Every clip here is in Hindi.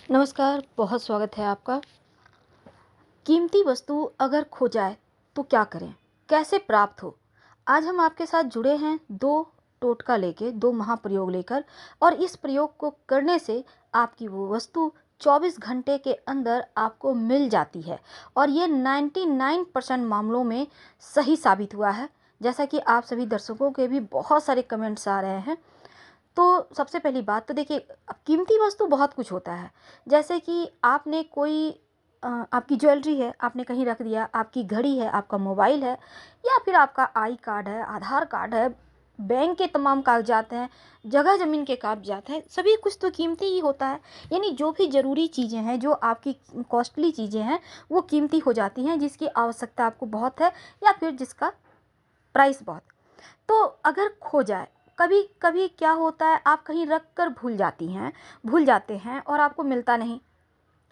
नमस्कार, बहुत स्वागत है आपका। कीमती वस्तु अगर खो जाए तो क्या करें? कैसे प्राप्त हो? आज हम आपके साथ जुड़े हैं 2 टोटका लेके, 2 महाप्रयोग लेकर और इस प्रयोग को करने से आपकी वो वस्तु 24 घंटे के अंदर आपको मिल जाती है और ये 99% मामलों में सही साबित हुआ है। जैसा कि आप सभी दर्शकों के भी बहुत सारे कमेंट्स आ रहे हैं। तो सबसे पहली बात तो देखिए, अब कीमती वस्तु बहुत कुछ होता है। जैसे कि आपने कोई आपकी ज्वेलरी है, आपने कहीं रख दिया, आपकी घड़ी है, आपका मोबाइल है या फिर आपका आई कार्ड है, आधार कार्ड है, बैंक के तमाम कागजात हैं, जगह ज़मीन के कागजात हैं, सभी कुछ तो कीमती ही होता है। यानी जो भी ज़रूरी चीज़ें हैं, जो आपकी कॉस्टली चीज़ें हैं, वो कीमती हो जाती हैं, जिसकी आवश्यकता आपको बहुत है या फिर जिसका प्राइस बहुत। तो अगर खो जाए, कभी कभी क्या होता है, आप कहीं रख कर भूल जाते हैं और आपको मिलता नहीं,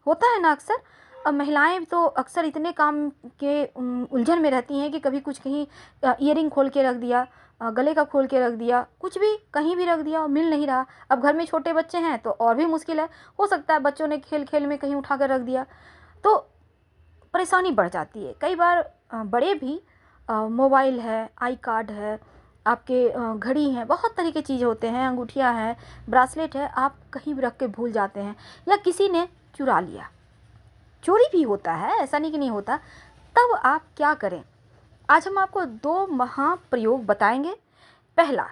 होता है ना अक्सर। अब महिलाएं तो अक्सर इतने काम के उलझन में रहती हैं कि कभी कुछ कहीं ईयरिंग खोल के रख दिया, गले का खोल के रख दिया, कुछ भी कहीं भी रख दिया और मिल नहीं रहा। अब घर में छोटे बच्चे हैं तो और भी मुश्किल है, हो सकता है बच्चों ने खेल खेल में कहीं उठा कर रख दिया, तो परेशानी बढ़ जाती है। कई बार बड़े भी मोबाइल है, आई कार्ड है, आपके घड़ी हैं, बहुत तरह की चीज़ होते हैं, अंगूठियाँ हैं, ब्रासलेट है, आप कहीं भी रख के भूल जाते हैं या किसी ने चुरा लिया। चोरी भी होता है, ऐसा नहीं कि नहीं होता। तब आप क्या करें? आज हम आपको 2 महाप्रयोग बताएंगे। पहला,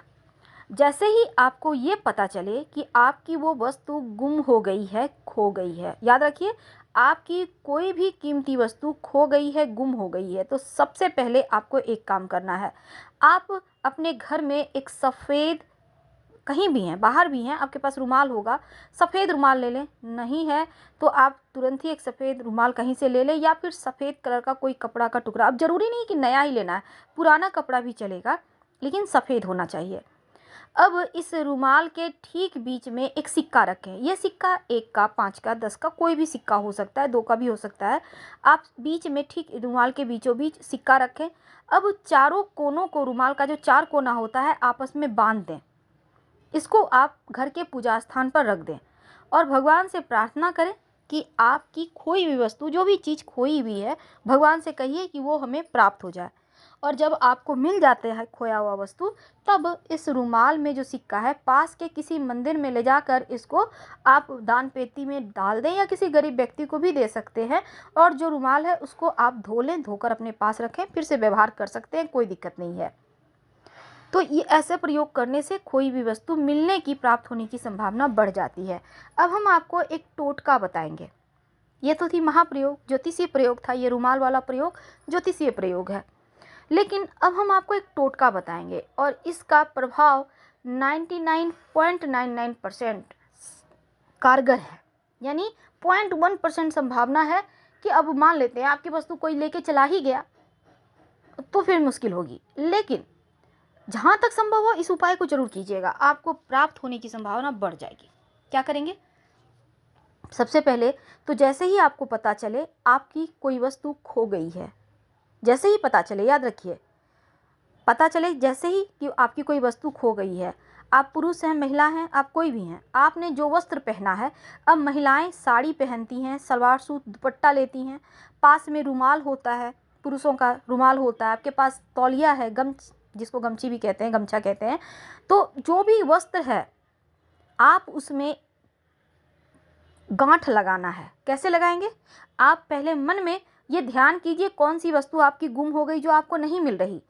जैसे ही आपको ये पता चले कि आपकी वो वस्तु गुम हो गई है, खो गई है, याद रखिए, आपकी कोई भी कीमती वस्तु खो गई है, गुम हो गई है, तो सबसे पहले आपको एक काम करना है। आप अपने घर में एक सफ़ेद, कहीं भी हैं, बाहर भी हैं, आपके पास रुमाल होगा, सफ़ेद रुमाल ले लें। नहीं है तो आप तुरंत ही एक सफ़ेद रुमाल कहीं से ले लें या फिर सफ़ेद कलर का कोई कपड़ा का टुकड़ा। अब ज़रूरी नहीं कि नया ही लेना है, पुराना कपड़ा भी चलेगा, लेकिन सफ़ेद होना चाहिए। अब इस रुमाल के ठीक बीच में एक सिक्का रखें। यह सिक्का 1 का, 5 का, 10 का, कोई भी सिक्का हो सकता है, 2 का भी हो सकता है। आप बीच में, ठीक रुमाल के बीचों बीच सिक्का रखें। अब चारों कोनों को, रुमाल का जो 4 कोना होता है, आपस में बांध दें। इसको आप घर के पूजा स्थान पर रख दें और भगवान से प्रार्थना करें कि आपकी खोई हुई वस्तु, जो भी चीज़ खोई हुई है, भगवान से कहिए कि वो हमें प्राप्त हो जाए। और जब आपको मिल जाते हैं खोया हुआ वस्तु, तब इस रुमाल में जो सिक्का है, पास के किसी मंदिर में ले जाकर इसको आप दान पेटी में डाल दें या किसी गरीब व्यक्ति को भी दे सकते हैं। और जो रुमाल है उसको आप धो लें, धोकर अपने पास रखें, फिर से व्यवहार कर सकते हैं, कोई दिक्कत नहीं है। तो ये ऐसे प्रयोग करने से कोई भी वस्तु मिलने की, प्राप्त होने की संभावना बढ़ जाती है। अब हम आपको एक टोटका बताएंगे। ये तो थी महाप्रयोग, ज्योतिषीय प्रयोग था, ये रुमाल वाला प्रयोग ज्योतिषीय प्रयोग है। लेकिन अब हम आपको एक टोटका बताएंगे और इसका प्रभाव 99.99% कारगर है। यानी 0.1% संभावना है कि अब मान लेते हैं आपकी वस्तु कोई लेके चला ही गया तो फिर मुश्किल होगी, लेकिन जहाँ तक संभव हो इस उपाय को जरूर कीजिएगा, आपको प्राप्त होने की संभावना बढ़ जाएगी। क्या करेंगे? सबसे पहले तो जैसे ही आपको पता चले आपकी कोई वस्तु खो गई है, जैसे ही पता चले, याद रखिए, पता चले जैसे ही कि आपकी कोई वस्तु खो गई है, आप पुरुष हैं, महिला हैं, आप कोई भी हैं, आपने जो वस्त्र पहना है, अब महिलाएं साड़ी पहनती हैं, सलवार सूट, दुपट्टा लेती हैं, पास में रुमाल होता है, पुरुषों का रुमाल होता है, आपके पास तौलिया है, जिसको गमछी भी कहते हैं, गमछा कहते हैं, तो जो भी वस्त्र है आप उसमें गांठ लगाना है। कैसे लगाएंगे? आप पहले मन में ये ध्यान कीजिए कौन सी वस्तु आपकी गुम हो गई, जो आपको नहीं मिल रही।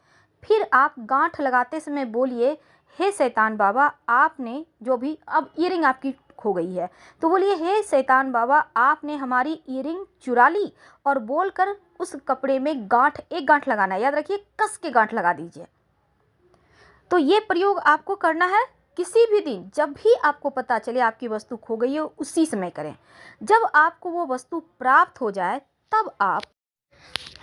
फिर आप गांठ लगाते समय बोलिए, हे शैतान बाबा, आपने जो भी, अब ईयरिंग आपकी खो गई है तो बोलिए, हे शैतान बाबा, आपने हमारी ईयरिंग चुरा ली, और बोलकर उस कपड़े में गांठ, एक गांठ लगाना है, याद रखिए, कस के गांठ लगा दीजिए। तो ये प्रयोग आपको करना है किसी भी दिन, जब भी आपको पता चले आपकी वस्तु खो गई है, उसी समय करें। जब आपको वो वस्तु प्राप्त हो जाए, तब आप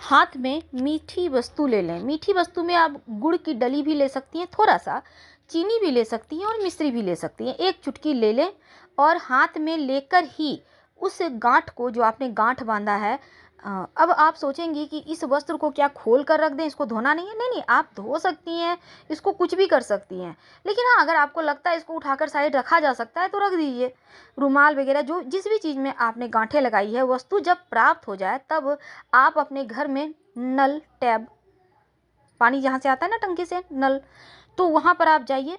हाथ में मीठी वस्तु ले लें। मीठी वस्तु में आप गुड़ की डली भी ले सकती हैं, थोड़ा सा चीनी भी ले सकती हैं और मिश्री भी ले सकती हैं, एक चुटकी ले लें और हाथ में लेकर ही उस गांठ को, जो आपने गांठ बांधा है, अब आप सोचेंगी कि इस वस्त्र को क्या खोल कर रख दें, इसको धोना नहीं है? नहीं नहीं, आप धो सकती हैं, इसको कुछ भी कर सकती हैं। लेकिन हाँ, अगर आपको लगता है इसको उठाकर साइड रखा जा सकता है तो रख दीजिए। रुमाल वगैरह जो जिस भी चीज़ में आपने गांठें लगाई है, वस्तु जब प्राप्त हो जाए तब आप अपने घर में नल, टैब, पानी जहाँ से आता है ना टंकी से नल, तो वहाँ पर आप जाइए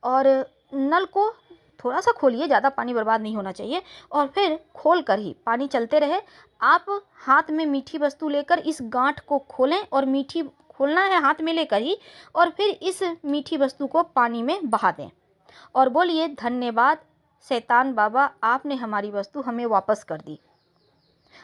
और नल को थोड़ा सा खोलिए, ज़्यादा पानी बर्बाद नहीं होना चाहिए, और फिर खोल कर ही पानी चलते रहे। आप हाथ में मीठी वस्तु लेकर इस गांठ को खोलें और मीठी खोलना है हाथ में लेकर ही, और फिर इस मीठी वस्तु को पानी में बहा दें और बोलिए, धन्यवाद शैतान बाबा, आपने हमारी वस्तु हमें वापस कर दी।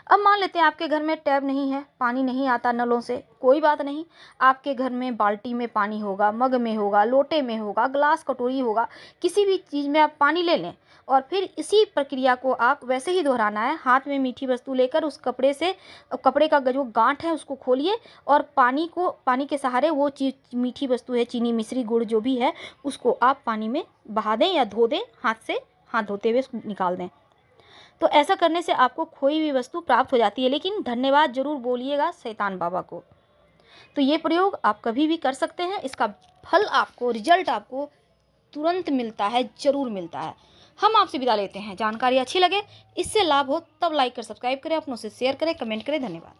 अब मान लेते हैं आपके घर में टैब नहीं है, पानी नहीं आता नलों से, कोई बात नहीं, आपके घर में बाल्टी में पानी होगा, मग में होगा, लोटे में होगा, ग्लास कटोरी होगा, किसी भी चीज़ में आप पानी ले लें और फिर इसी प्रक्रिया को आप वैसे ही दोहराना है। हाथ में मीठी वस्तु लेकर उस कपड़े से, कपड़े का जो गांठ है उसको खोलिए और पानी के सहारे वो चीज़, मीठी वस्तु है, चीनी, मिश्री, गुड़ जो भी है, उसको आप पानी में बहा दें या धो दें, हाथ से, हाथ धोते हुए निकाल दें। तो ऐसा करने से आपको खोई हुई वस्तु प्राप्त हो जाती है। लेकिन धन्यवाद जरूर बोलिएगा शैतान बाबा को। तो ये प्रयोग आप कभी भी कर सकते हैं, इसका फल आपको, रिजल्ट आपको तुरंत मिलता है, जरूर मिलता है। हम आपसे विदा लेते हैं। जानकारी अच्छी लगे, इससे लाभ हो तब लाइक कर, सब्सक्राइब करें, अपनों से शेयर करें, कमेंट करें। धन्यवाद।